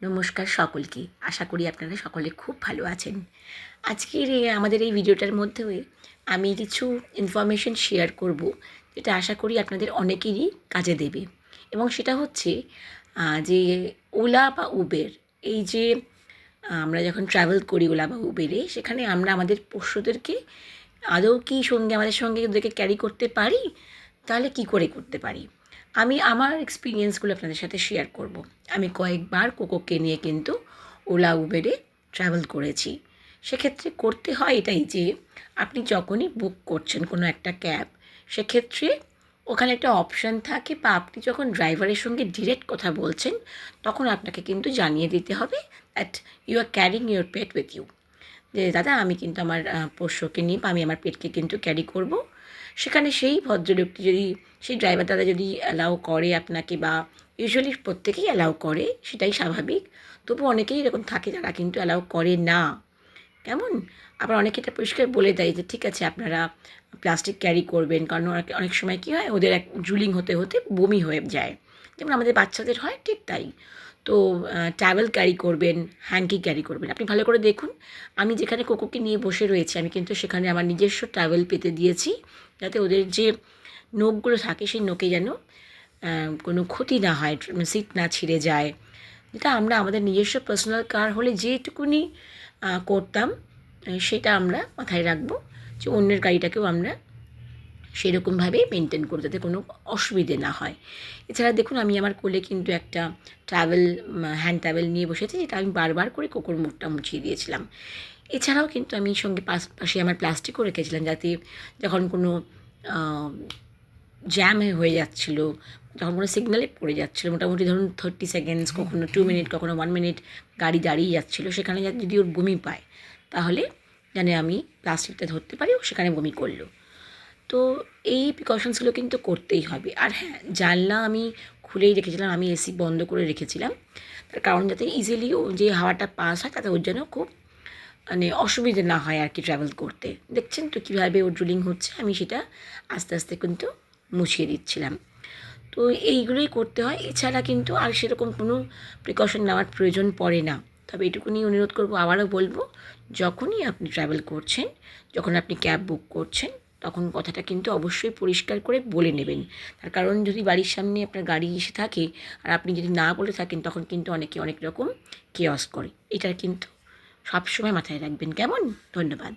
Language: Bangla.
নমস্কার সকলকে। আশা করি আপনারা সকলে খুব ভালো আছেন। আজকের আমাদের এই ভিডিওটার মধ্যে আমি কিছু ইনফরমেশন শেয়ার করব, যেটা আশা করি আপনাদের অনেকেরই কাজে দেবে। এবং সেটা হচ্ছে যে ওলা বা উবের, এই যে আমরা যখন ট্রাভেল করি ওলা বা উবেরে, সেখানে আমরা আমাদের পোষ্যদেরকে আদৌ কি আমাদের সঙ্গে ওদেরকে ক্যারি করতে পারি? তাহলে কি করে করতে পারি? আমি আমার এক্সপিরিয়েন্সগুলো আপনাদের সাথে শেয়ার করব। আমি কয়েকবার কোকোকে নিয়ে কিন্তু ওলা উবেরে ট্রাভেল করেছি। সেক্ষেত্রে করতে হয় এটাই যে আপনি যখনই বুক করছেন কোনো একটা ক্যাব, সেক্ষেত্রে ওখানে একটা অপশান থাকে, বা আপনি যখন ড্রাইভারের সঙ্গে ডিরেক্ট কথা বলছেন, তখন আপনাকে কিন্তু জানিয়ে দিতে হবে that you are carrying your pet with you, যে দাদা আমি কিন্তু আমার পোষ্যকে নিয়ে বা আমি আমার পেটকে কিন্তু ক্যারি করব। সেখানে সেই ভদ্রলোকটি যদি, সেই ড্রাইভার দাদা যদি অ্যালাউ করে আপনাকে, বা ইউজুয়ালি প্রত্যেকেই অ্যালাউ করে, সেটাই স্বাভাবিক। তবু অনেকেই এরকম থাকে যারা কিন্তু অ্যালাউ করে না। কেমন? আবার অনেকে এটা পরিষ্কার বলে দেয় যে ঠিক আছে আপনারা প্লাস্টিক ক্যারি করবেন, কারণ অনেক সময় কী হয়, ওদের ড্রুলিং হতে হতে বমি হয়ে যায়, যেমন আমাদের বাচ্চাদের হয় ঠিক তাই। তো টাওয়েল ক্যারি করবেন, হ্যাঙ্কি ক্যারি করবেন। আপনি ভালো করে দেখুন, আমি যেখানে কোকোকে নিয়ে বসে রয়েছি, আমি কিন্তু সেখানে আমার নিজস্ব টাওয়েল পেতে দিয়েছি, যাতে ওদের যে নখগুলো থাকে সেই নখে যেন কোনো ক্ষতি না হয়, সিট না ছিঁড়ে যায়। যেটা আমরা আমাদের নিজস্ব পার্সোনাল কার হলে যেটুকুনি করতাম, সেটা আমরা মাথায় রাখবো, যে অন্যের গাড়িটাকেও আমরা সেরকমভাবেই মেনটেন করবো, যাতে কোনো অসুবিধে না হয়। এছাড়া দেখুন, আমি আমার কোলে কিন্তু একটা ট্রাভেল হ্যান্ড ট্যাওয়েল নিয়ে বসেছি, যেটা আমি বারবার করে কোকোর মুখটা মুছিয়ে দিয়েছিলাম। এছাড়াও কিন্তু আমি সঙ্গে পাশে আমার প্লাস্টিকও রেখেছিলাম, যাতে যখন কোনো জ্যাম হয়ে যাচ্ছিলো, যখন কোনো সিগনালে পড়ে যাচ্ছিলো, মোটামুটি ধরুন 30 সেকেন্ডস, কখনো 2 মিনিট, কখনো 1 মিনিট গাড়ি দাঁড়িয়ে যাচ্ছিলো, সেখানে যদি ওর বমি পায়, তাহলে জানে আমি প্লাস্টিকটা ধরতে পারি, ও সেখানে বমি করলো। তো এই প্রিকশনসগুলো কিন্তু করতেই হবে। আর হ্যাঁ, জানলা আমি খুলেই রেখেছিলাম, আমি এসি বন্ধ করে রেখেছিলাম, তার কারণ যাতে ইজিলি ও যে হাওয়াটা পাস হয়, তাতে ওর যেন খুব মানে অসুবিধে না হয় আর কি ট্রাভেল করতে। দেখছেন তো কীভাবে ওর ড্রিলিং হচ্ছে, আমি সেটা আস্তে আস্তে কিন্তু মুছিয়ে দিচ্ছিলাম। তো এইগুলোই করতে হয়। এছাড়া কিন্তু আর সেরকম কোনো প্রিকশন নেওয়ার প্রয়োজন পড়ে না। তবে এটুকুনি অনুরোধ করবো, আবারও বলবো, যখনই আপনি ট্রাভেল করছেন, যখন আপনি ক্যাব বুক করছেন, তখন কথাটা কিন্তু অবশ্যই পরিষ্কার করে বলে নেবেন। তার কারণ যদি বাড়ির সামনে আপনার গাড়ি এসে থাকে আর আপনি যদি না বলে থাকেন, তখন কিন্তু অনেকে অনেক রকম কেয়স করে। এটা কিন্তু সবসময় মাথায় রাখবেন, কেমন? ধন্যবাদ।